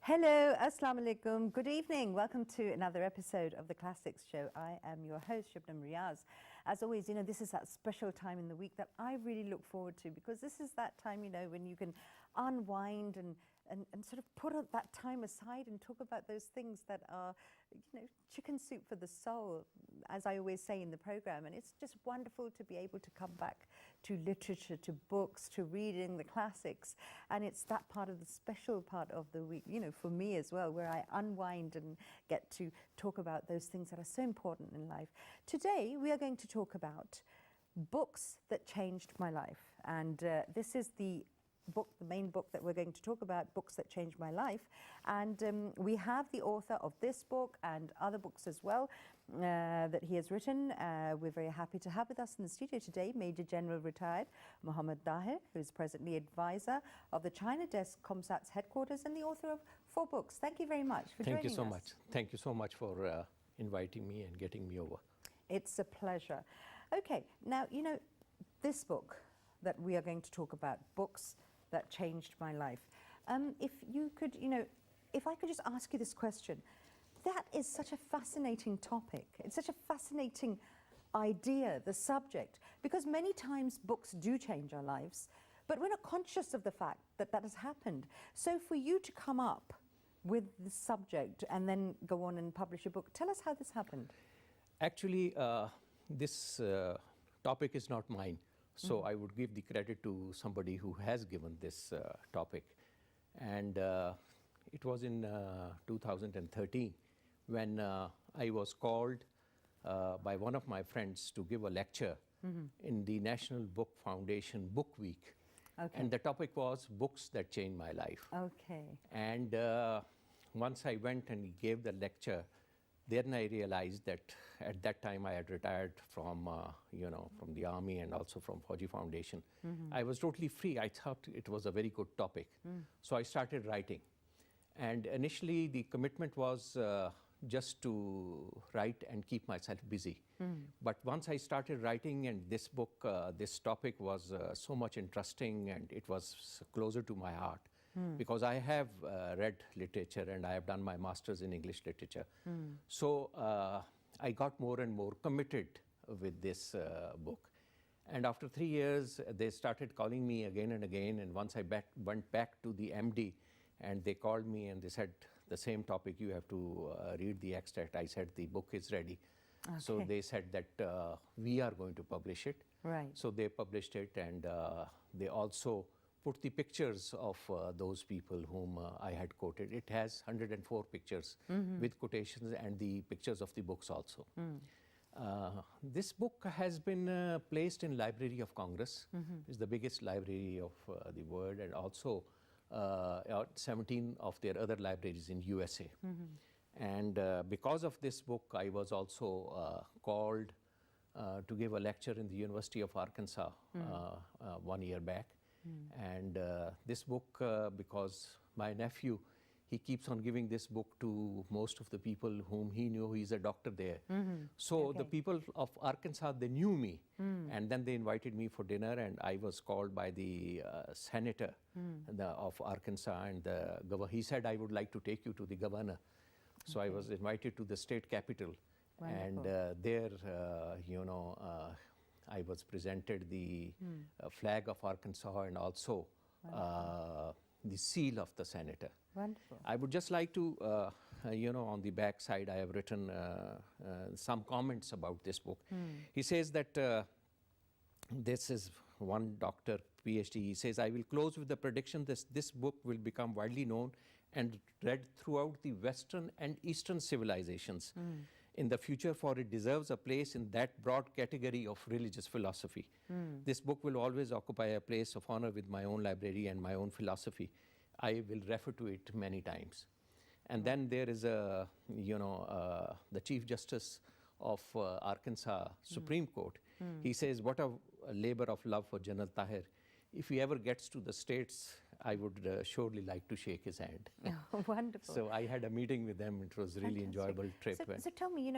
Hello, Assalamu alaikum. Good evening. Welcome to another episode of the Classics Show. I am your host, Shabnam, Riaz. As always, this is that special time in the week that I really look forward to, because this is that time, when you can unwind and sort of put that time aside and talk about those things that are, chicken soup for the soul, as I always say in the program. And it's just wonderful to be able to come back to literature, to books, to reading the classics. And it's that part of the special part of the week, for me as well, where I unwind and get to talk about those things that are so important in life. Today, we are going to talk about books that changed my life. And this is the main book that we're going to talk about, Books That Changed My Life. And we have the author of this book and other books as well that he has written. We're very happy to have with us in the studio today Major General Retired Mohammad Tahir, who is presently advisor of the China Desk ComSat's headquarters and the author of 4 books. Thank you very much for joining us. Thank you so much. Thank you so much for inviting me and getting me over. It's a pleasure. Okay, now, this book that we are going to talk about, Books That Changed My Life. If you could, if I could just ask you this question, that is such a fascinating topic. It's such a fascinating idea, the subject, because many times books do change our lives, but we're not conscious of the fact that that has happened. So for you to come up with the subject and then go on and publish a book, tell us how this happened. Actually, this topic is not mine. So I would give the credit to somebody who has given this topic. And it was in 2013 when I was called by one of my friends to give a lecture in the National Book Foundation Book Week. Okay. And the topic was Books That Changed My Life. Okay. And once I went and gave the lecture, then I realized that at that time I had retired from, from the army and also from Fauji Foundation. I was totally free. I thought it was a very good topic. So I started writing. And initially the commitment was just to write and keep myself busy. But once I started writing, and this book, this topic was so much interesting and it was closer to my heart. Because I have read literature and I have done my master's in English literature. So I got more and more committed with this book. And after 3 years, they started calling me again and again. And once I went back to the MD, and they called me and they said, the same topic, you have to read the extract. I said, the book is ready. Okay. So they said that we are going to publish it. Right. So they published it, and they also put the pictures of those people whom I had quoted. It has 104 pictures with quotations and the pictures of the books also. This book has been placed in Library of Congress. It's the biggest library of the world, and also 17 of their other libraries in USA. And because of this book, I was also called to give a lecture in the University of Arkansas 1 year back. And this book, because my nephew, he keeps on giving this book to most of the people whom he knew. He's a doctor there. So the people of Arkansas, they knew me. And then they invited me for dinner, and I was called by the senator of Arkansas, and the governor. He said, I would like to take you to the governor. So I was invited to the state capitol. Wonderful. And there, I was presented the flag of Arkansas and also the seal of the senator. Wonderful. I would just like to, on the back side, I have written some comments about this book. He says that this is one doctor, PhD. He says, I will close with the prediction that this book will become widely known and read throughout the Western and Eastern civilizations in the future, for it deserves a place in that broad category of religious philosophy. This book will always occupy a place of honor with my own library and my own philosophy. I will refer to it many times. And then there is the Chief Justice of Arkansas Supreme Court. He says, what a labor of love for General Tahir. If he ever gets to the States, I would surely like to shake his hand. Oh, wonderful. So I had a meeting with them. It was a really enjoyable trip. So tell me,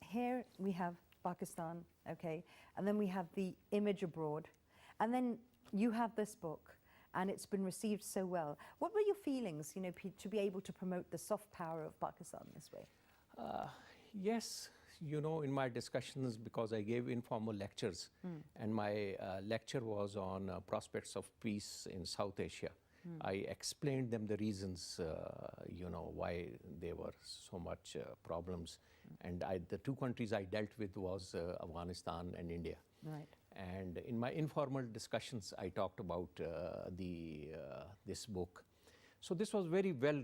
here we have Pakistan, okay, and then we have the image abroad, and then you have this book. and it's been received so well. What were your feelings, you know, to be able to promote the soft power of Pakistan this way? Yes, you know, in my discussions, because I gave informal lectures, and my lecture was on prospects of peace in South Asia. I explained them the reasons, you know, why there were so much problems. And the two countries I dealt with was Afghanistan and India. Right. And in my informal discussions, I talked about this book. So this was very well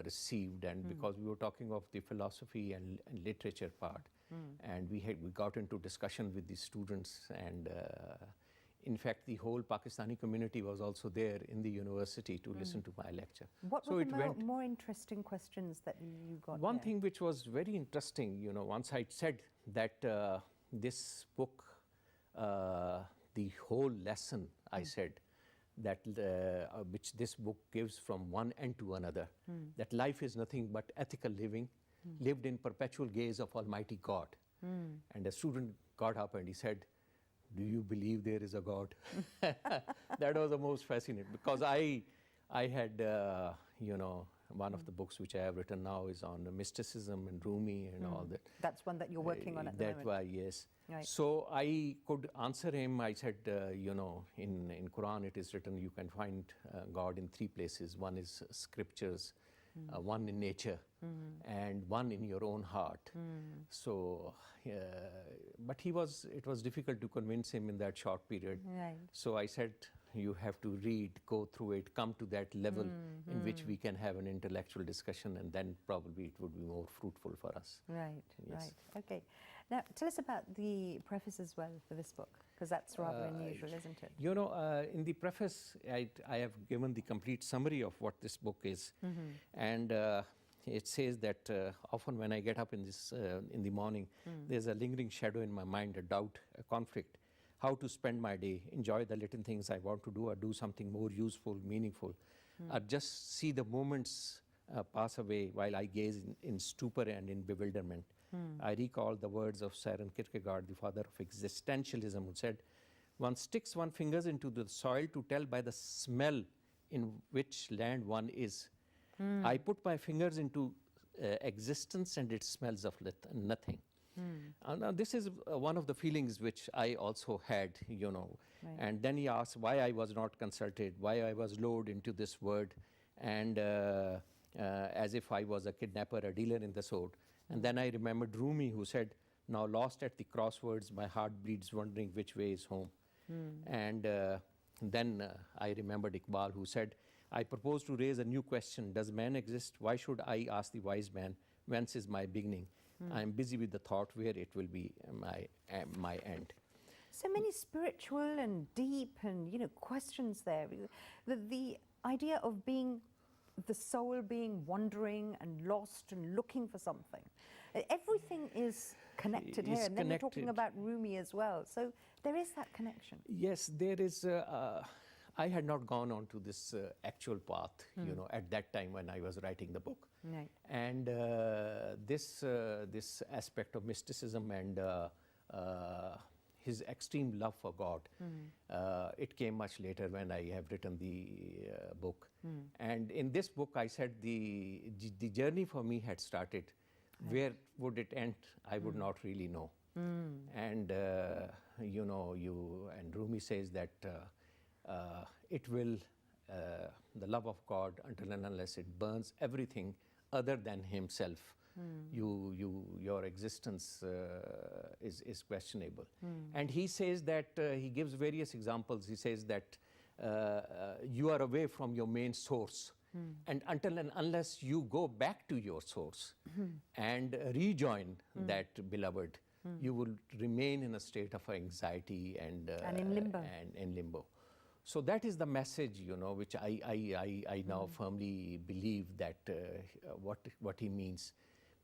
received, and because we were talking of the philosophy and literature part, and we got into discussion with the students, and in fact, the whole Pakistani community was also there in the university to listen to my lecture. What were the more interesting questions that you got? One thing which was very interesting, you know, once I said that this book, the whole lesson, I said, that which this book gives from one end to another, that life is nothing but ethical living, lived in perpetual gaze of Almighty God. And a student got up and he said, "Do you believe there is a God?" That was the most fascinating, because I had, you know, one of the books which I have written now is on mysticism and Rumi and all that. That's one that you're working on at the moment. That's why, yes. Right. So I could answer him. I said, you know, in Quran it is written you can find God in three places. One is scriptures, one in nature, and one in your own heart. So, but it was difficult to convince him in that short period. Right. So I said, you have to read, go through it, come to that level in which we can have an intellectual discussion, and then probably it would be more fruitful for us. Right, Yes. right. Okay. Now, tell us about the preface as well for this book, because that's rather unusual, isn't it? You know, in the preface, I have given the complete summary of what this book is. And it says that often when I get up in the morning, there's a lingering shadow in my mind, a doubt, a conflict. How to spend my day, enjoy the little things I want to do, or do something more useful, meaningful, or just see the moments pass away while I gaze in stupor and in bewilderment. I recall the words of Søren Kierkegaard, the father of existentialism, who said, "One sticks one's fingers into the soil to tell by the smell in which land one is. I put my fingers into existence and it smells of nothing." Now this is one of the feelings which I also had, you know. Right. And then he asked why I was not consulted, why I was lured into this word, and as if I was a kidnapper, a dealer in the sword. And then I remembered Rumi, who said, "Now lost at the crosswords, my heart bleeds, wondering which way is home." And then I remembered Iqbal, who said, "I propose to raise a new question. Does man exist? Why should I ask the wise man, whence is my beginning? I am busy with the thought where it will be my end." So many spiritual and deep and, you know, questions there. The idea of being the soul being wandering and lost and looking for something. Everything is connected here. And then you're talking about Rumi as well. So there is that connection. Yes, there is. I had not gone on to this actual path, you know, at that time when I was writing the book. Right. And this aspect of mysticism and his extreme love for God, it came much later when I have written the book. And in this book, I said the journey for me had started. Right. Where would it end? I would not really know. And you know, and Rumi says that it will, the love of God, until and unless it burns everything other than himself, your existence is questionable. And he says that, he gives various examples. He says that you are away from your main source. And until and unless you go back to your source and rejoin that beloved, you will remain in a state of anxiety and in limbo. And in limbo. So that is the message, you know, which I now firmly believe that what he means,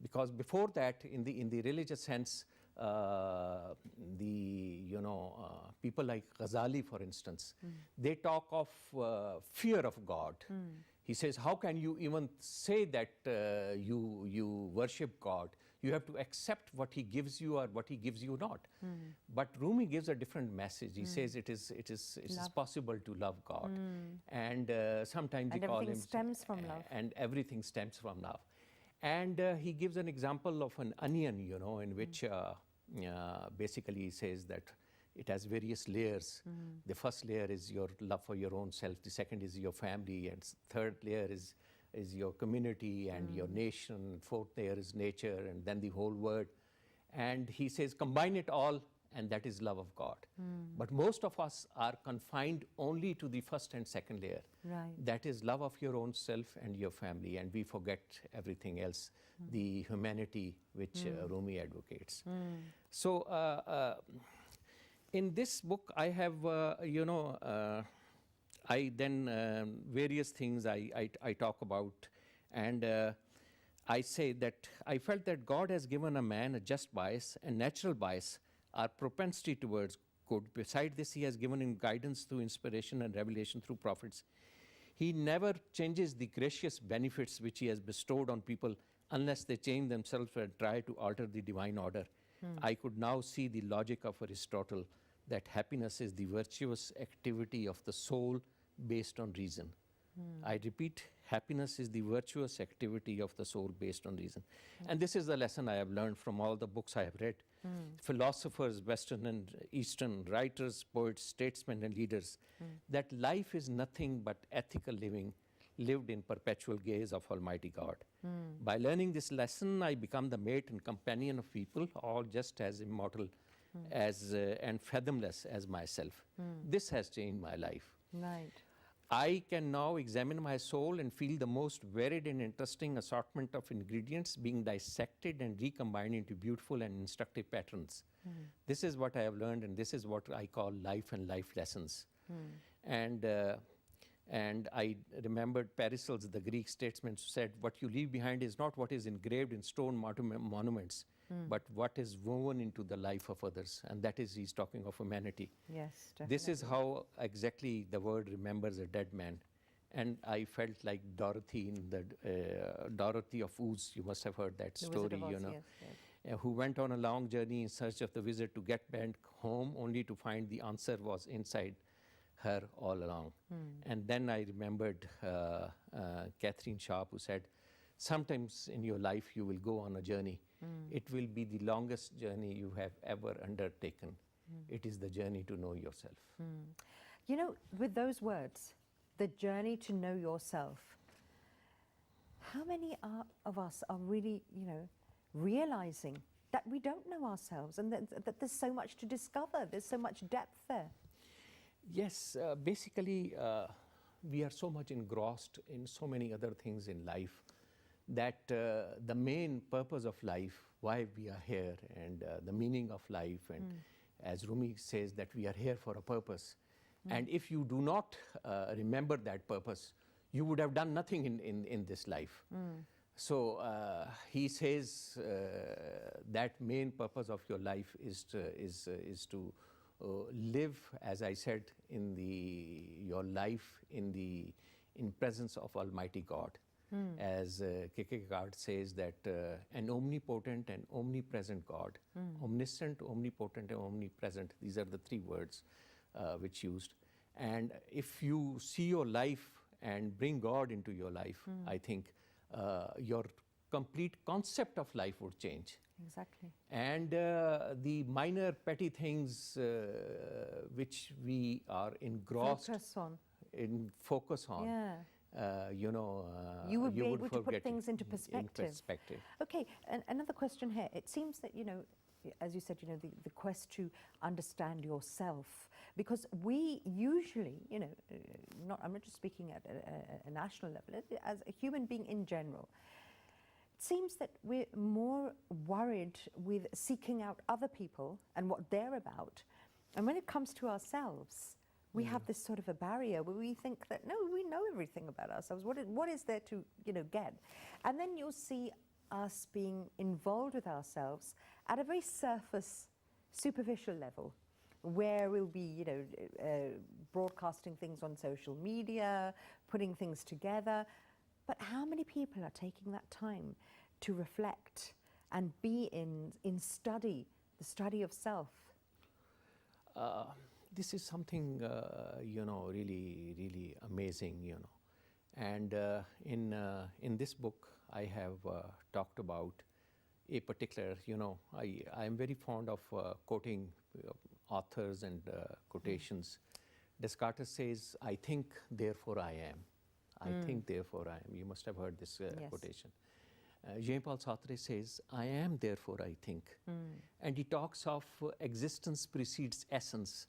because before that, in the religious sense, people like Ghazali, for instance, they talk of fear of God. He says, how can you even say that you worship God? You have to accept what he gives you or what he gives you not. But Rumi gives a different message. He says it is possible to love God. And sometimes we call him... everything stems from love. And everything stems from love. And he gives an example of an onion, you know, in which basically he says that it has various layers. The first layer is your love for your own self. The second is your family. And third layer is your community and your nation. Fourth layer is nature, and then the whole world. And he says, combine it all, and that is love of God. But most of us are confined only to the first and second layer. Right. That is love of your own self and your family, and we forget everything else, the humanity which Rumi advocates. So in this book, I have, I then various things I talk about, and I say that I felt that God has given a man a just bias and natural bias, our propensity towards good. Beside this, he has given him guidance through inspiration and revelation through prophets. He never changes the gracious benefits which he has bestowed on people unless they change themselves and try to alter the divine order. I could now see the logic of Aristotle, that happiness is the virtuous activity of the soul based on reason. I repeat, happiness is the virtuous activity of the soul based on reason. And this is the lesson I have learned from all the books I have read. Philosophers, Western and Eastern, writers, poets, statesmen and leaders, that life is nothing but ethical living, lived in perpetual gaze of Almighty God. By learning this lesson, I become the mate and companion of people, all just as immortal as and fathomless as myself. This has changed my life. Right. I can now examine my soul and feel the most varied and interesting assortment of ingredients being dissected and recombined into beautiful and instructive patterns. This is what I have learned, and this is what I call life and life lessons. And I remembered Paracelsus, the Greek statesman, who said, what you leave behind is not what is engraved in stone monuments, but what is woven into the life of others. And that is, he's talking of humanity. Yes, definitely. This is how exactly the world remembers a dead man. And I felt like Dorothy in the Dorothy of Oz. You must have heard that story, you know, who went on a long journey in search of the wizard to get back home, only to find the answer was inside her all along. And then I remembered Catherine Sharp, who said, sometimes in your life you will go on a journey. It will be the longest journey you have ever undertaken. It is the journey to know yourself. You know, with those words, the journey to know yourself, how many of us are really, you know, realizing that we don't know ourselves and that there's so much to discover, there's so much depth there? Yes, basically, we are so much engrossed in so many other things in life that the main purpose of life, why we are here, and the meaning of life, and as Rumi says, that we are here for a purpose. And if you do not remember that purpose, you would have done nothing in this life. So he says that main purpose of your life is to live, as I said, your life in presence of Almighty God. As Kierkegaard says that an omnipotent and omnipresent God, omniscient, omnipotent, and omnipresent, these are the three words which used. And if you see your life and bring God into your life, I think your complete concept of life would change. Exactly. And the minor petty things which we are engrossed focus on. Yeah. You know, you would be able to forget put things into perspective. Okay, and another question here. It seems that, you know, as you said, you know, the quest to understand yourself, because we usually, you know, I'm not just speaking at a national level, as a human being in general, it seems that we're more worried with seeking out other people and what they're about. And when it comes to ourselves, we have this sort of a barrier where we think that, no, we know everything about ourselves. What is there to, you know, get? And then you'll see us being involved with ourselves at a very superficial level, where we'll be, you know, broadcasting things on social media, putting things together. But how many people are taking that time to reflect and be in study, the study of self? This is something, really, really amazing, And in this book, I have talked about a particular, I am very fond of quoting authors and quotations. Descartes says, I think, therefore I am. I think, therefore I am. You must have heard this Yes. quotation. Jean-Paul Sartre says, I am, therefore I think. And he talks of existence precedes essence,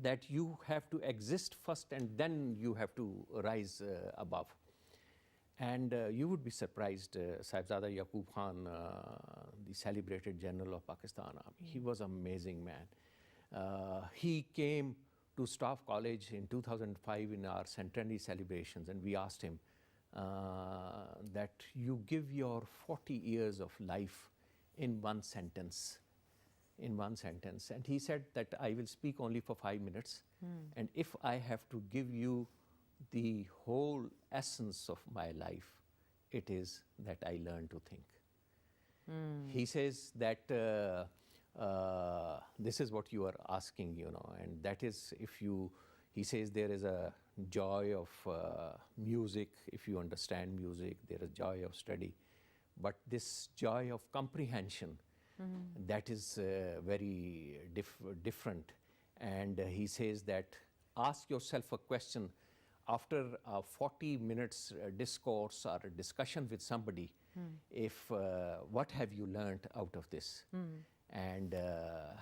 that you have to exist first and then you have to rise above. And you would be surprised, Sahibzada Yaqub Khan, the celebrated general of Pakistan Army, he was an amazing man. He came to Staff College in 2005 in our centenary celebrations, and we asked him that you give your 40 years of life in one sentence. And he said that I will speak only for 5 minutes, and if I have to give you the whole essence of my life, it is that I learn to think. He says that this is what you are asking, and that is he says there is a joy of music, if you understand music, there is joy of study, but this joy of comprehension, that is very different. And he says that ask yourself a question after a 40 minutes discourse or a discussion with somebody, if what have you learned out of this? And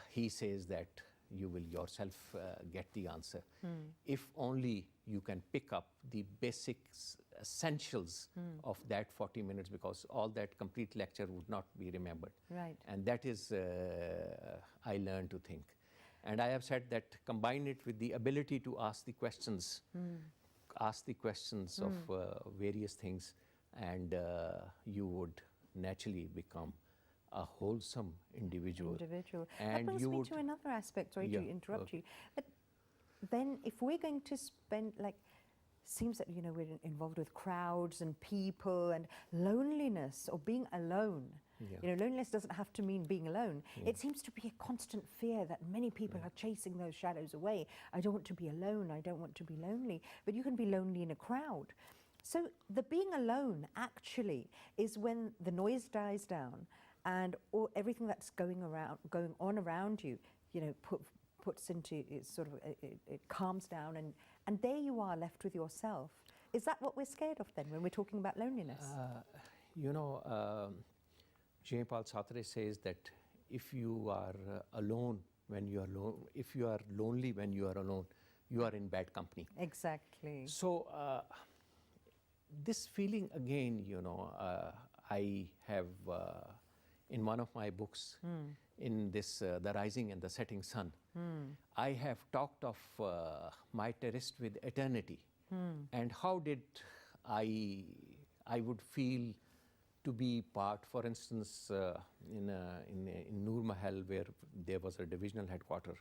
he says that you will yourself get the answer. If only you can pick up the basic essentials of that 40 minutes, because all that complete lecture would not be remembered. Right. And that is, I learned to think. And I have said that combine it with the ability to ask the questions, of various things, and you would naturally become a wholesome individual. That And brings you me would, to another aspect, sorry Yeah, to interrupt okay. you. But then if we're going to spend, seems that, we're involved with crowds and people and loneliness or being alone. Yeah. Loneliness doesn't have to mean being alone. It seems to be a constant fear that many people are chasing those shadows away. I don't want to be alone. I don't want to be lonely. But you can be lonely in a crowd. So the being alone actually is when the noise dies down and everything that's going on around you, puts into it calms down, and there you are left with yourself. Is that what we're scared of then when we're talking about loneliness? Jean-Paul Sartre says that if you are alone when you are alone, if you are lonely when you are alone, you are in bad company. Exactly. So this feeling again, I have in one of my books, in this The Rising and the Setting Sun, I have talked of my tryst with eternity, and how did I would feel to be part, for instance, in Noor Mahal, where there was a divisional headquarters.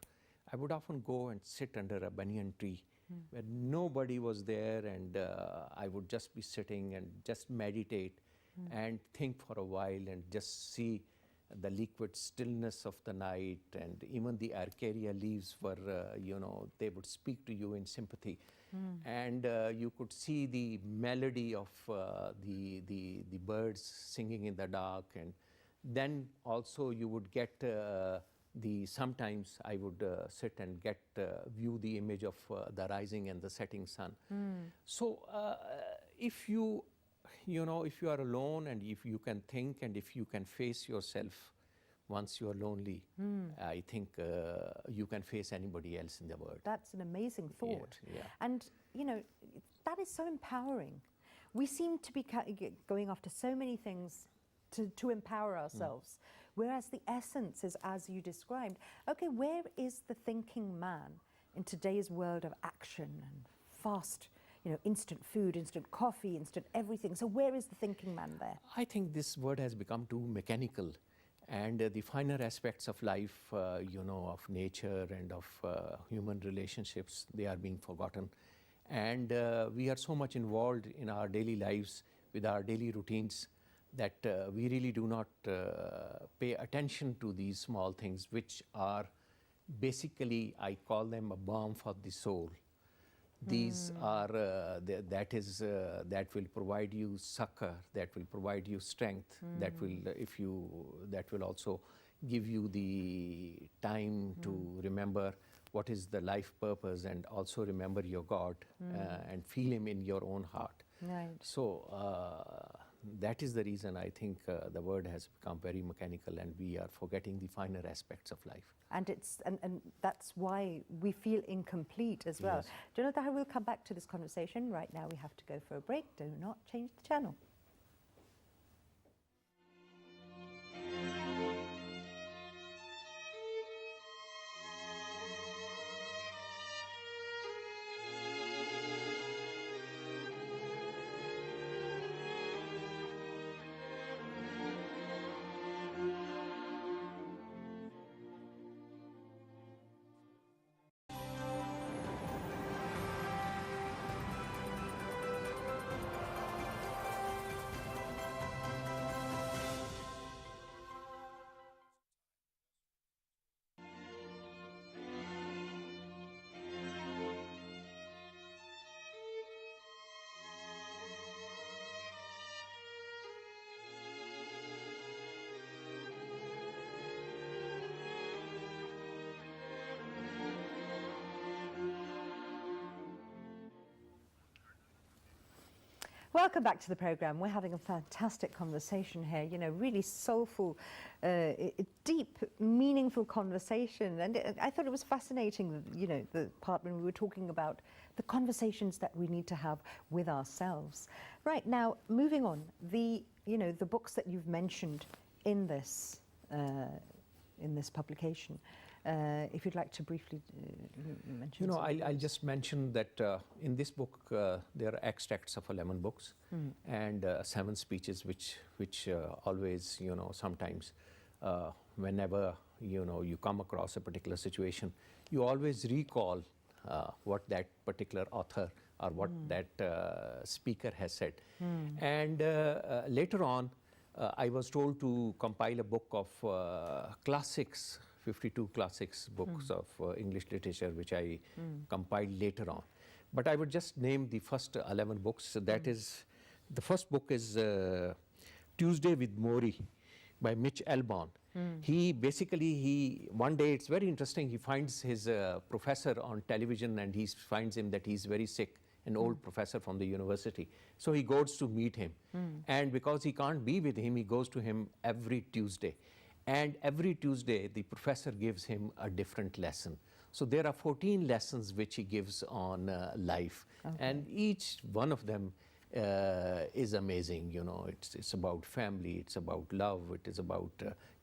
I would often go and sit under a banyan tree where nobody was there, and I would just be sitting and just meditate and think for a while and just see the liquid stillness of the night, and even the arcaria leaves were, they would speak to you in sympathy. And you could see the melody of the birds singing in the dark, and then also you would get sometimes I would sit and view the image of the rising and the setting sun. So if you are alone, and if you can think, and if you can face yourself once you are lonely, I think you can face anybody else in the world. That's an amazing thought. Yeah. And, that is so empowering. We seem to be going after so many things to empower ourselves, whereas the essence is, as you described, okay, where is the thinking man in today's world of action and fast, instant food, instant coffee, instant everything? So where is the thinking man there? I think this word has become too mechanical, and the finer aspects of life, of nature and of human relationships, they are being forgotten. And we are so much involved in our daily lives with our daily routines that we really do not pay attention to these small things, which are basically, I call them a balm for the soul. These are, that will provide you succor, that will provide you strength, that will also give you the time to remember what is the life purpose, and also remember your God and feel Him in your own heart. Right. So that is the reason I think the word has become very mechanical, and we are forgetting the finer aspects of life. And that's why we feel incomplete as well. Yes. Do you know that we'll come back to this conversation. Right now we have to go for a break. Do not change the channel. Welcome back to the programme. We're having a fantastic conversation here, you know, really soulful, deep, meaningful conversation. And I thought it was fascinating, you know, the part when we were talking about the conversations that we need to have with ourselves. Right, now, moving on, the books that you've mentioned in this publication, if you'd like to briefly mention. You know, I'll just mention that in this book there are extracts of 11 books and 7 speeches, which always, you know, sometimes whenever, you know, you come across a particular situation, you always recall what that particular author or what that speaker has said. And later on, I was told to compile a book of classics, 52 classics books of English literature, which I compiled later on. But I would just name the first 11 books. So that is, the first book is Tuesday with Morrie by Mitch Albom. He basically, one day, it's very interesting, he finds his professor on television, and he finds him that he's very sick, an old professor from the university. So he goes to meet him. And because he can't be with him, he goes to him every Tuesday. And every Tuesday, the professor gives him a different lesson. So there are 14 lessons which he gives on life. Okay. And each one of them is amazing. You know, it's about family, it's about love, it is about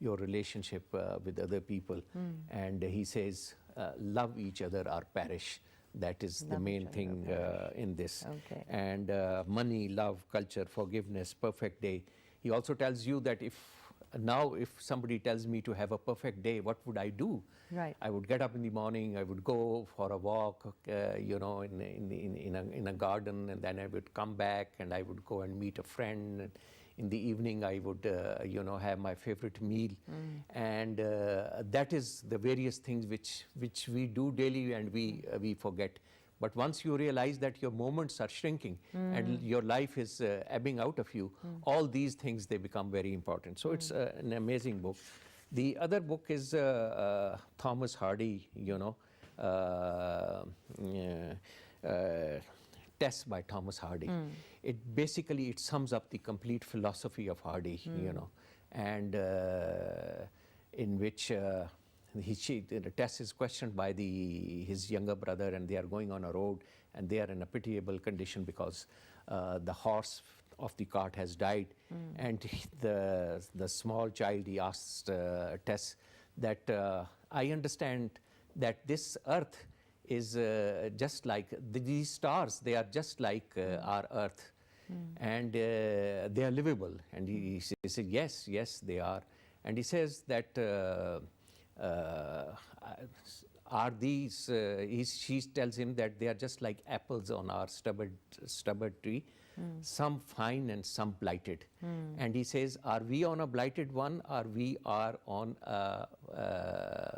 your relationship with other people. And he says, love each other or perish. That is the main thing in this. Okay. And money, love, culture, forgiveness, perfect day. He also tells you that if somebody tells me to have a perfect day, what would I do? Right. I would get up in the morning, I would go for a walk, you know, in a garden, and then I would come back and I would go and meet a friend. And in the evening, I would, you know, have my favorite meal. And that is the various things which we do daily and we forget. But once you realize that your moments are shrinking and your life is ebbing out of you, all these things, they become very important. So it's an amazing book. The other book is Thomas Hardy, you know, Tess by Thomas Hardy. It basically sums up the complete philosophy of Hardy, you know, and in which Tess is questioned by his younger brother, and they are going on a road, and they are in a pitiable condition because the horse of the cart has died. And the small child, he asks Tess that, I understand that this earth is just like these stars, they are just like our earth, and they are livable. And he says, yes, they are. And he says that are these, she tells him that they are just like apples on our stubborn tree, some fine and some blighted. And he says, are we on a blighted one, or we are on a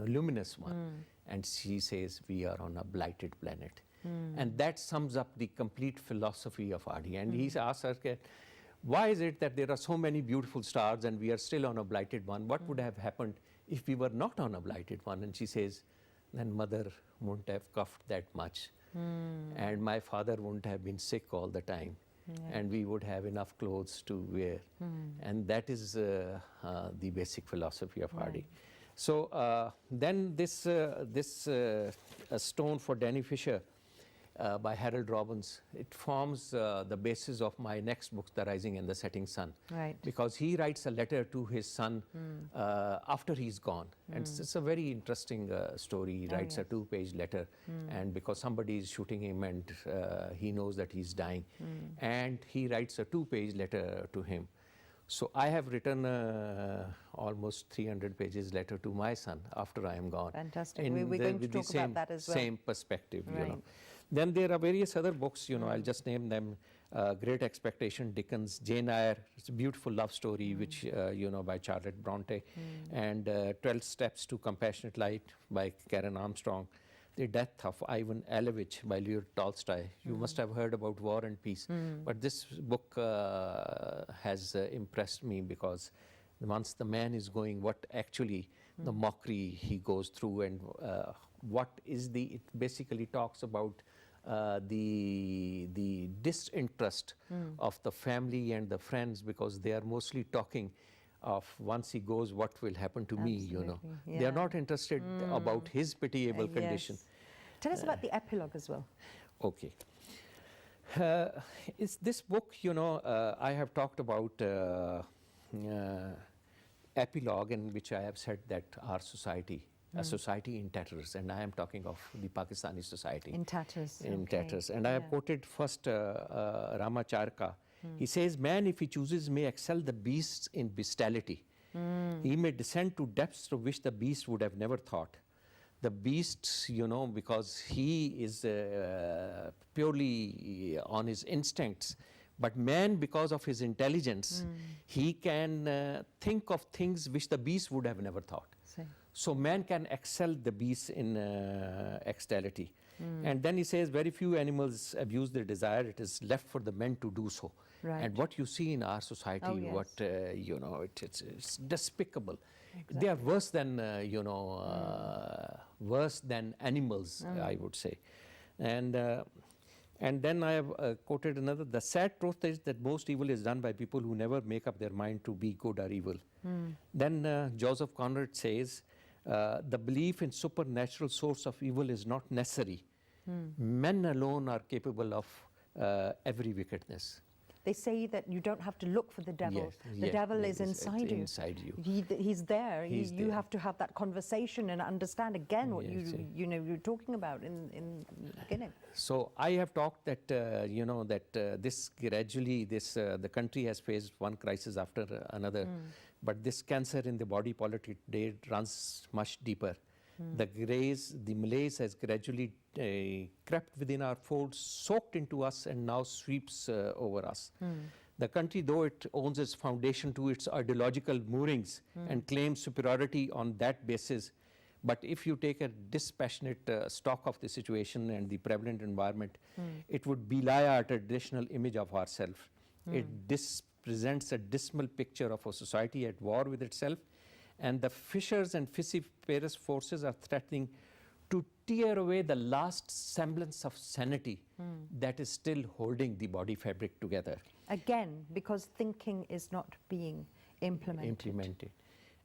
luminous one? And she says, we are on a blighted planet. And that sums up the complete philosophy of Adi. And he asks her, why is it that there are so many beautiful stars and we are still on a blighted one? What would have happened if we were not on a blighted one? And she says, then mother wouldn't have coughed that much. And my father wouldn't have been sick all the time. And we would have enough clothes to wear. And that is the basic philosophy of Adi. So then this stone for Danny Fisher, by Harold Robbins, it forms the basis of my next book, The Rising and the Setting Sun. Right. Because he writes a letter to his son after he's gone. And it's a very interesting story. He writes a 2-page letter, and because somebody is shooting him and he knows that he's dying. And he writes a 2-page letter to him. So I have written almost 300 pages letter to my son after I am gone. Fantastic. We're going to talk about that as well. Same perspective, you know. Then there are various other books, you know, I'll just name them. Great Expectation, Dickens, Jane Eyre, it's a beautiful love story, which, you know, by Charlotte Bronte, and 12 Steps to Compassionate Light by Karen Armstrong, The Death of Ivan Alevich by Leo Tolstoy. You must have heard about War and Peace, but this book has impressed me because once the man is going, what actually the mockery he goes through, and what is it basically talks about the disinterest of the family and the friends, because they are mostly talking of once he goes, what will happen to me, you know. They are not interested about his pitiable condition. Tell us about the epilogue as well. Okay. Is this book, you know, I have talked about epilogue, in which I have said that our society, a society in tatters, and I am talking of the Pakistani society. In tatters. In tatters. And I have quoted first Ramacharka. He says, man, if he chooses, may excel the beasts in bestiality. He may descend to depths to which the beast would have never thought. The beast, you know, because he is purely on his instincts, but man, because of his intelligence, he can think of things which the beast would have never thought. So man can excel the beast in extality. And then he says, very few animals abuse their desire. It is left for the men to do so. And what you see in our society, what, you know, it's despicable. Exactly. They are worse than, you know, worse than animals, I would say. And then I have quoted another, the sad truth is that most evil is done by people who never make up their mind to be good or evil. Then Joseph Conrad says, the belief in supernatural source of evil is not necessary. Men alone are capable of every wickedness. They say that you don't have to look for the devil. The devil is inside you. Inside you. He's there. He's you there. have to have that conversation and understand again what you know you're talking about in the beginning. So I have talked that you know that this gradually the country has faced one crisis after another, but this cancer in the body politic today runs much deeper. The malaise has gradually crept within our folds, soaked into us, and now sweeps over us. The country, though it owns its foundation to its ideological moorings and claims superiority on that basis, but if you take a dispassionate stock of the situation and the prevalent environment, it would belie our traditional image of ourselves. It presents a dismal picture of a society at war with itself, and the fissures and fissiparous forces are threatening to tear away the last semblance of sanity that is still holding the body fabric together. Again, because thinking is not being implemented.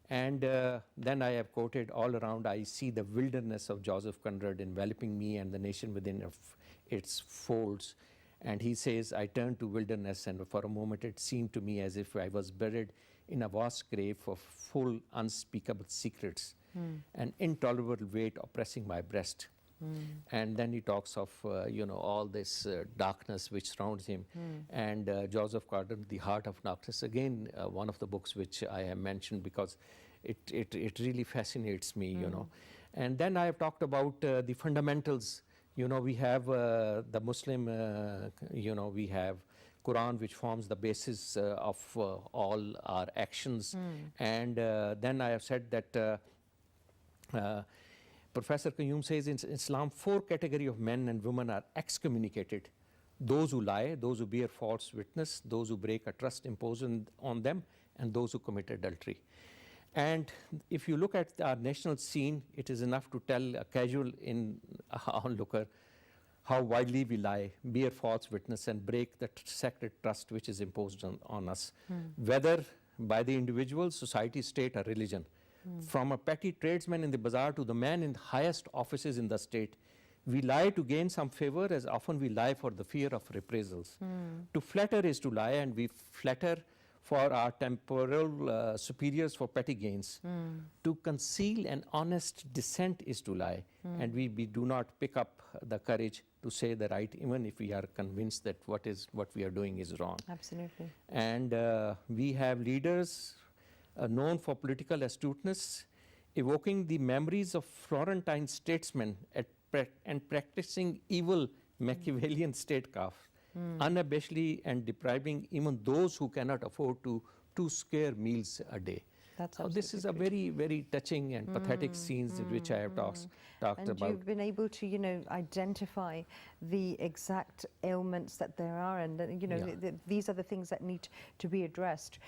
And then I have quoted, all around I see the wilderness of Joseph Conrad enveloping me and the nation within its folds. And he says, I turned to wilderness, and for a moment it seemed to me as if I was buried in a vast grave of full unspeakable secrets, an intolerable weight oppressing my breast. And then he talks of you know, all this darkness which surrounds him. And Joseph Conrad, The Heart of Darkness, again one of the books which I have mentioned, because it really fascinates me, you know. And then I have talked about the fundamentals. You know, we have the Muslim, you know, we have Quran, which forms the basis of all our actions. And then I have said that Professor Qayyum says in Islam, 4 categories of men and women are excommunicated. Those who lie, those who bear false witness, those who break a trust imposed on them, and those who commit adultery. And if you look at our national scene, it is enough to tell a casual onlooker how widely we lie, bear false witness, and break the sacred trust which is imposed on us, whether by the individual, society, state, or religion. From a petty tradesman in the bazaar to the man in the highest offices in the state, we lie to gain some favor as often we lie for the fear of reprisals. To flatter is to lie, and we flatter for our temporal superiors for petty gains. To conceal an honest dissent is to lie, and we do not pick up the courage to say the right, even if we are convinced that what we are doing is wrong. Absolutely. And we have leaders known for political astuteness, evoking the memories of Florentine statesmen and practicing evil Machiavellian statecraft, unabashedly and depriving even those who cannot afford 2 square meals a day. That's this is a very, very touching and pathetic scenes in which I have talked and about. You've been able to, you know, identify the exact ailments that there are, and you know, these are the things that need to be addressed.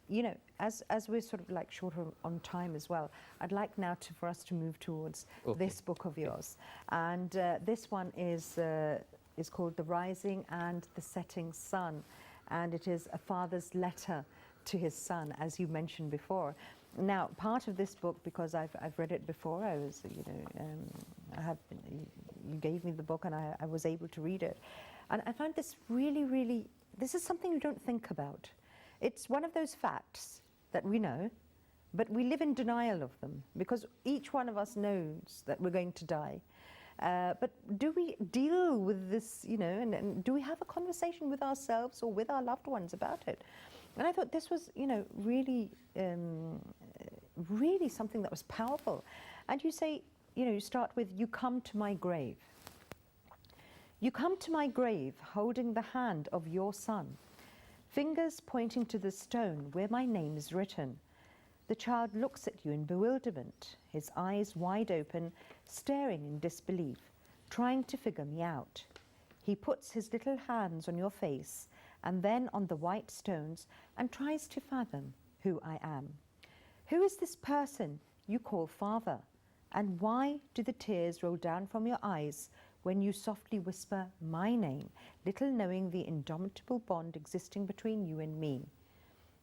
You know, as we're sort of like short on time as well, I'd like now for us to move towards this book of yours, and this one is called The Rising and the Setting Sun, and it is a father's letter to his son, as you mentioned before. Now, part of this book, because I've read it before, I was, you know, you gave me the book and I was able to read it. And I found this really, this is something you don't think about. It's one of those facts that we know, but we live in denial of them because each one of us knows that we're going to die. But do we deal with this, you know, and do we have a conversation with ourselves or with our loved ones about it? And I thought this was, you know, really, really something that was powerful. And you say, you know, you start with, you come to my grave. You come to my grave holding the hand of your son, fingers pointing to the stone where my name is written. The child looks at you in bewilderment, his eyes wide open, staring in disbelief, trying to figure me out. He puts his little hands on your face and then on the white stones and tries to fathom who I am. Who is this person you call father? And why do the tears roll down from your eyes when you softly whisper my name, little knowing the indomitable bond existing between you and me?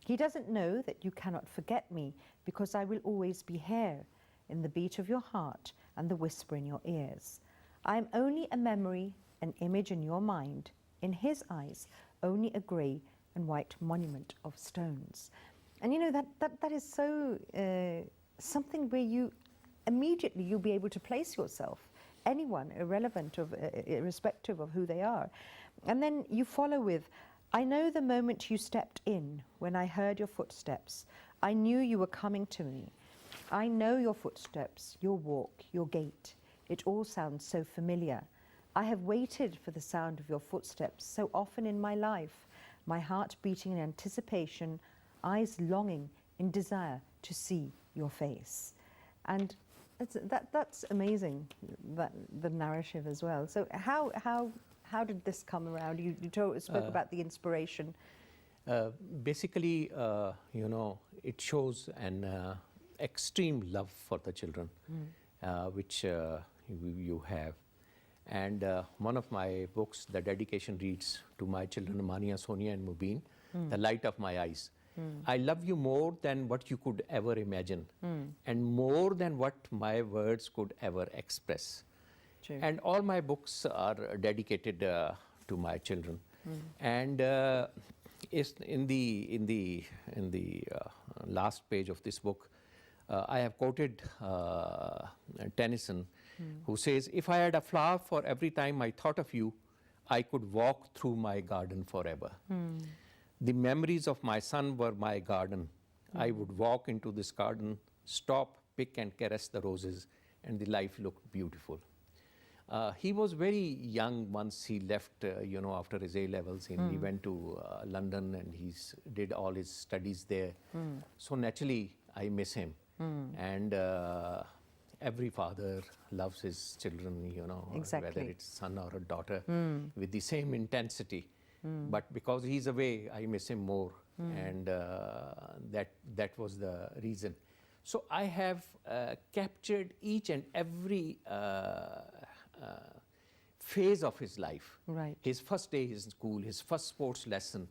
He doesn't know that you cannot forget me because I will always be here in the beat of your heart and the whisper in your ears. I am only a memory, an image in your mind, in his eyes, only a grey and white monument of stones. And you know, that is so something where you immediately you'll be able to place yourself, anyone, irrespective of who they are. And then you follow with, I know the moment you stepped in when I heard your footsteps. I knew you were coming to me. I know your footsteps, your walk, your gait. It all sounds so familiar. I have waited for the sound of your footsteps so often in my life, my heart beating in anticipation, eyes longing in desire to see your face. And that's amazing, the narrative as well. So how did this come around? You spoke about the inspiration. Basically, you know, it shows an extreme love for the children, which you have. And one of my books, the dedication reads to my children, Mania, Sonia and Mubin, the light of my eyes. I love you more than what you could ever imagine, and more than what my words could ever express. True. And all my books are dedicated to my children. And in the last page of this book, I have quoted Tennyson, who says, if I had a flower for every time I thought of you, I could walk through my garden forever. The memories of my son were my garden, I would walk into this garden, stop, pick and caress the roses, and the life looked beautiful. He was very young once he left, after his A levels. He went to London and did all his studies there. So naturally, I miss him. And every father loves his children, Exactly. whether it's son or a daughter, with the same intensity. But because he's away, I miss him more. And that was the reason. So I have captured each and every phase of his life. Right. His first day in school, his first sports lesson,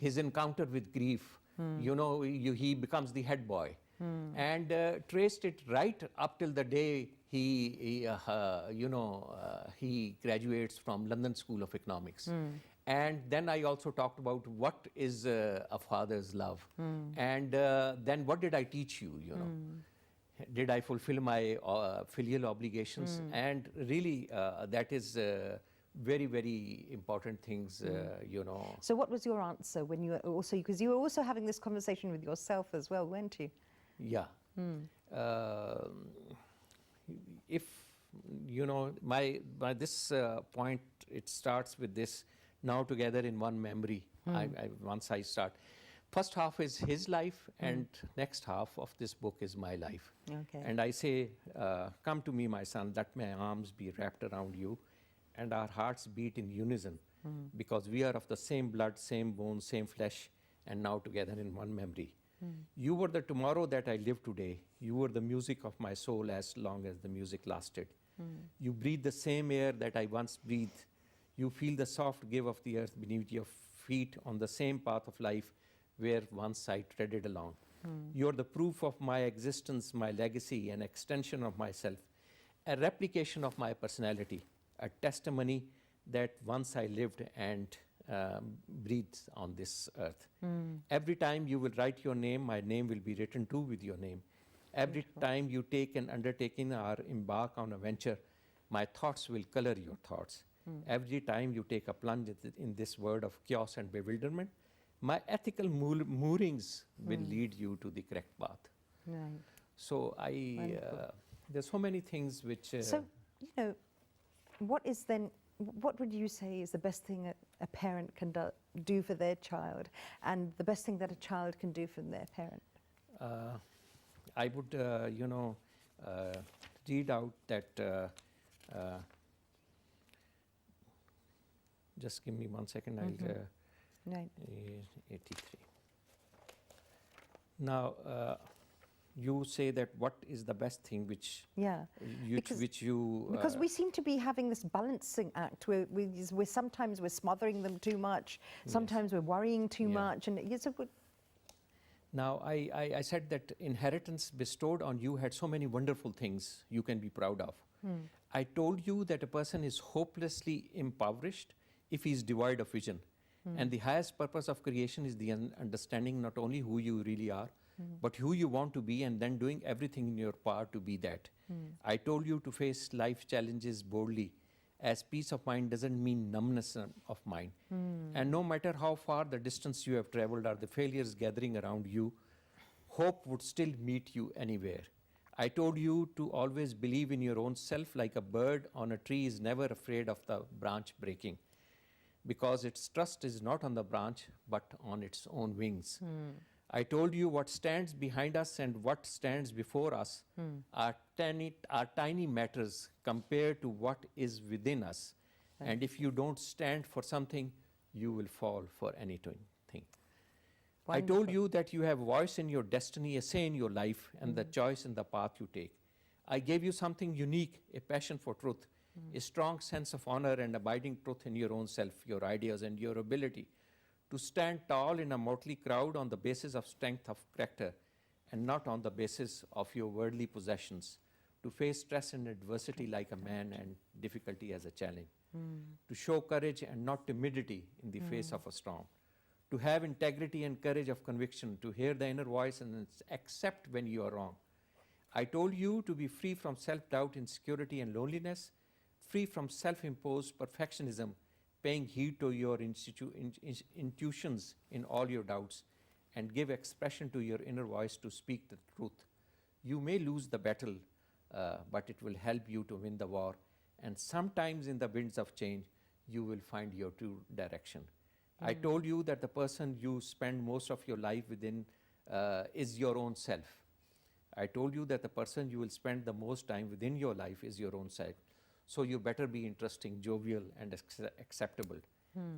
his encounter with grief. He becomes the head boy. And traced it right up till the day he graduates from London School of Economics. And then I also talked about what is a father's love. And then what did I teach you, Did I fulfill my filial obligations? And really, that is very, very important things, So what was your answer when you were also, because you were also having this conversation with yourself as well, weren't you? Yeah. If, my this point, it starts with this, now together in one memory. Once I start. First half is his life, and next half of this book is my life. Okay. And I say, come to me, my son, let my arms be wrapped around you, and our hearts beat in unison, because we are of the same blood, same bones, same flesh, and now together in one memory. You were the tomorrow that I live today. You were the music of my soul as long as the music lasted. You breathe the same air that I once breathed. You feel the soft give of the earth beneath your feet on the same path of life where once I treaded along. You're the proof of my existence, my legacy, an extension of myself, a replication of my personality, a testimony that once I lived and breathed on this earth. Every time you will write your name, my name will be written too with your name. Every time you take an undertaking or embark on a venture, my thoughts will color your thoughts. Every time you take a plunge in this world of chaos and bewilderment, my ethical moorings will lead you to the correct path. Right. So there's so many things which... what would you say is the best thing a parent can do for their child, and the best thing that a child can do for their parent? I would, read out that... just give me 1 second, Right. 83. Now, you say that what is the best thing which you... Because we seem to be having this balancing act where sometimes we're smothering them too much, sometimes we're worrying too much. And it's a good... Now, I said that inheritance bestowed on you had so many wonderful things you can be proud of. I told you that a person is hopelessly impoverished if he is devoid of vision. And the highest purpose of creation is the understanding not only who you really are, but who you want to be, and then doing everything in your power to be that. I told you to face life challenges boldly, as peace of mind doesn't mean numbness of mind. And no matter how far the distance you have traveled or the failures gathering around you, hope would still meet you anywhere. I told you to always believe in your own self, like a bird on a tree is never afraid of the branch breaking, because its trust is not on the branch, but on its own wings. I told you what stands behind us and what stands before us are tiny matters compared to what is within us. Right. And if you don't stand for something, you will fall for anything. Wonderful. I told you that you have voice in your destiny, a say in your life, and the choice in the path you take. I gave you something unique, a passion for truth, a strong sense of honor and abiding truth in your own self, your ideas and your ability to stand tall in a motley crowd on the basis of strength of character and not on the basis of your worldly possessions, to face stress and adversity like a man and difficulty as a challenge, to show courage and not timidity in the face of a storm, to have integrity and courage of conviction, to hear the inner voice and accept when you are wrong. I told you to be free from self-doubt, insecurity and loneliness, free from self-imposed perfectionism, paying heed to your intuitions in all your doubts, and give expression to your inner voice to speak the truth. You may lose the battle, but it will help you to win the war. And sometimes in the winds of change, you will find your true direction. I told you that the person you spend most of your life within is your own self. I told you that the person you will spend the most time within your life is your own self. So you better be interesting, jovial, and acceptable.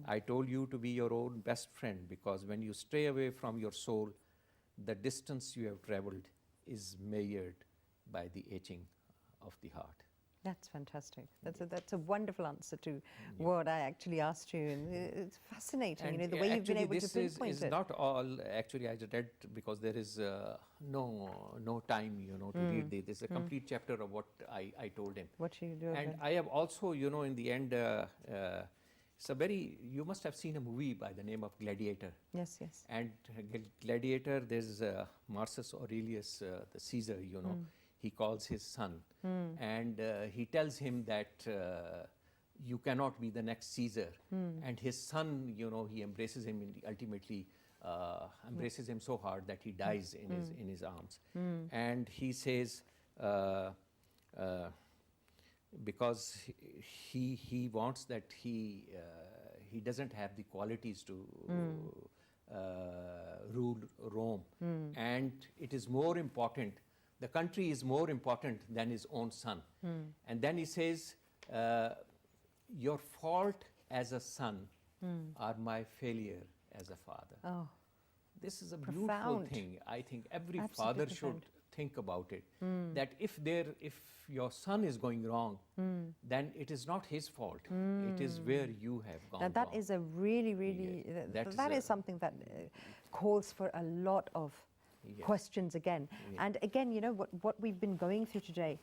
I told you to be your own best friend, because when you stray away from your soul, the distance you have traveled is measured by the aching of the heart. That's fantastic. That's a wonderful answer to what I actually asked you, and it's fascinating. And The way you've been able to this pinpoint is it. not all. Actually, I read, because there is no time, to read this. It's a complete chapter of what I told him. What you do. And I have also, in the end, it's a very. You must have seen a movie by the name of Gladiator. Yes, yes. And Gladiator, there's Marcus Aurelius, the Caesar. He calls his son, and he tells him that you cannot be the next Caesar. And his son, he embraces him, and ultimately embraces him so hard that he dies in his arms. And he says, because he wants that he doesn't have the qualities to rule Rome, and it is more important. The country is more important than his own son. And then he says, your fault as a son are my failure as a father. Oh, This is a profound. beautiful thing. I think every Absolutely father profound. should think about it, that if your son is going wrong, then it is not his fault. It is where you have gone now that wrong. is a really, Yes, that is something that calls for a lot of questions again. And again, what we've been going through today,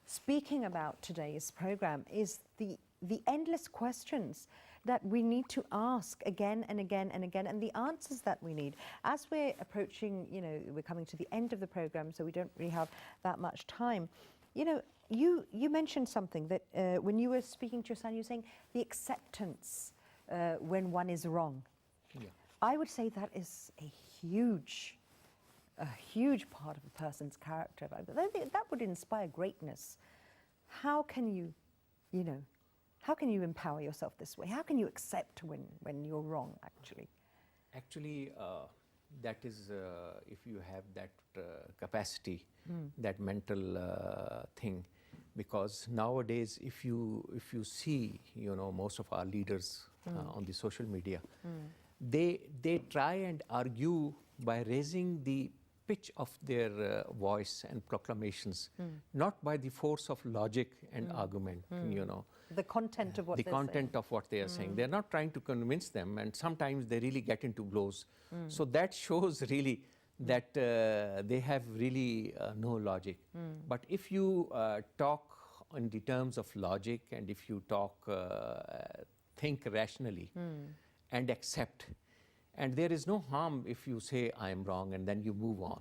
speaking about today's program, is the endless questions that we need to ask again and again and again, and the answers that we need. As we're approaching, we're coming to the end of the program, so we don't really have that much time. You mentioned something that when you were speaking to your son, you were saying the acceptance when one is wrong. Yeah. I would say that is a huge part of a person's character. That would inspire greatness. How can you, how can you empower yourself this way? How can you accept when you're wrong, actually? Actually, that is, if you have that capacity, that mental thing, because nowadays, if you see, most of our leaders on the social media, they try and argue by raising the pitch of their voice and proclamations, not by the force of logic and argument, The content of what the they're content of what they are saying. They're not trying to convince them, and sometimes they really get into blows. So that shows really that they have really no logic. But if you talk in the terms of logic, and if you think rationally and accept, and there is no harm if you say, I am wrong, and then you move on.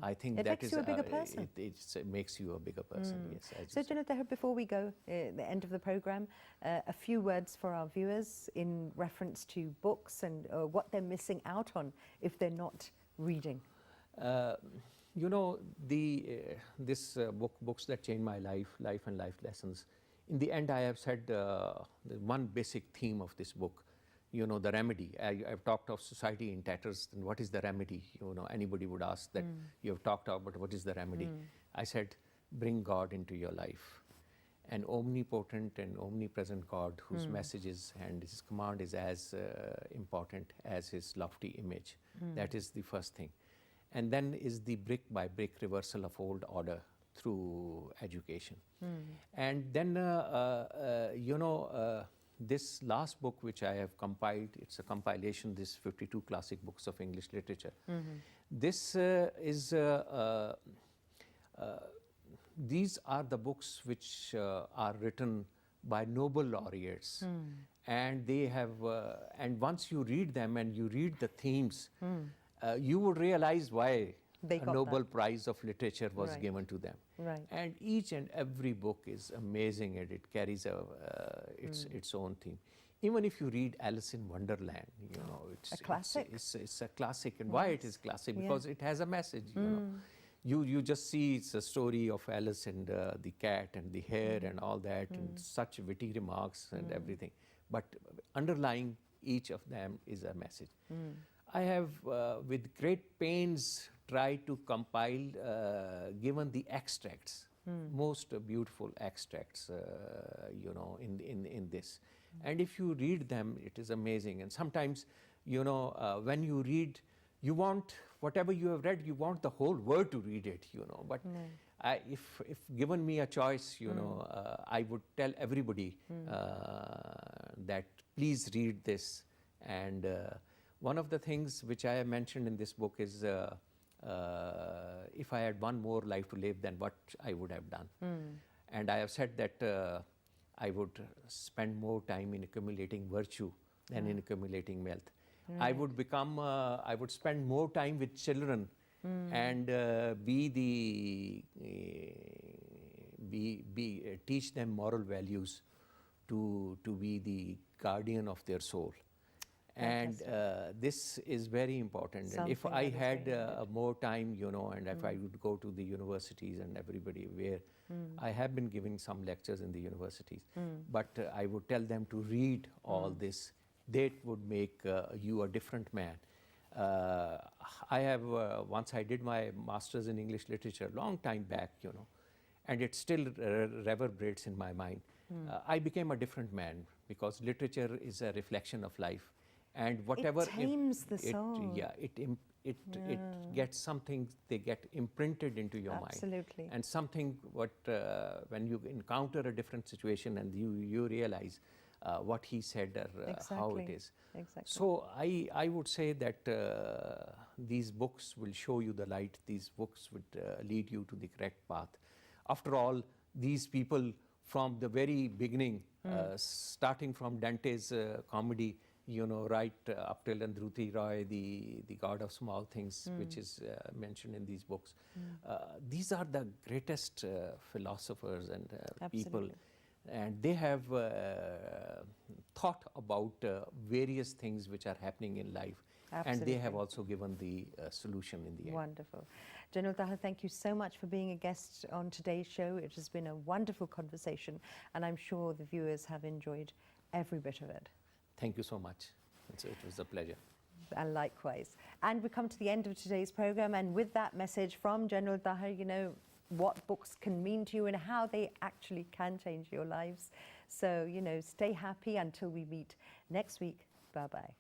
I think It that makes is you a bigger person. It makes you a bigger person, yes. As So, you said. Tahir, before we go, the end of the program, a few words for our viewers in reference to books and what they're missing out on if they're not reading. This books that changed my life and life lessons. In the end, I have said the one basic theme of this book, the remedy. I've talked of society in tatters, and what is the remedy? Anybody would ask that. You have talked about what is the remedy. I said, bring God into your life. An omnipotent and omnipresent God whose messages and his command is as important as his lofty image. That is the first thing. And then is the brick by brick reversal of old order through education. And then, this last book which I have compiled, it's a compilation, this 52 classic books of English literature. This these are the books which are written by Nobel laureates. And they have, and once you read them and you read the themes, you would realize why They a got Nobel that. Prize of Literature was Right. given to them. Right. And each and every book is amazing, and it carries its own theme. even if you read Alice in Wonderland, you know, A classic. It's a classic. And why it is classic? Yeah. Because it has a message, you know. You just see it's a story of Alice and the cat and the hare and all that, and such witty remarks and everything. But underlying each of them is a message. I have, with great pains, tried to compile, given the extracts, most beautiful extracts, you know, in this. And if you read them, it is amazing. And sometimes, you know, when you read, you want, whatever you have read, you want the whole world to read it, you know. But if given me a choice, you know, I would tell everybody that please read this. And one of the things which I have mentioned in this book is if I had one more life to live, then what I would have done. And I have said that I would spend more time in accumulating virtue than in accumulating wealth. I would become, I would spend more time with children and teach them moral values to be the guardian of their soul. And this is very important. And if I had more time, you know, and if I would go to the universities and everybody where I have been giving some lectures in the universities, but I would tell them to read all this. That would make you a different man. I have, once I did my master's in English literature, long time back, you know, and it still reverberates in my mind. I became a different man because literature is a reflection of life. And whatever it tames the soul. It gets something, they get imprinted into your mind. Absolutely. And something what when you encounter a different situation and you realize what he said or how it is. Exactly. So I would say that these books will show you the light. These books would lead you to the correct path. After all, these people from the very beginning, starting from Dante's comedy, you know, right up till Andruti Roy, the God of Small Things, which is mentioned in these books. These are the greatest philosophers and people. And they have thought about various things which are happening in life. Absolutely. And they have also given the solution in the end. Wonderful. General Tahir, thank you so much for being a guest on today's show. It has been a wonderful conversation, and I'm sure the viewers have enjoyed every bit of it. Thank you so much. It was a pleasure. And likewise. And we come to the end of today's program, and with that message from General Tahir, you know, what books can mean to you and how they actually can change your lives. So, you know, stay happy until we meet next week. Bye-bye.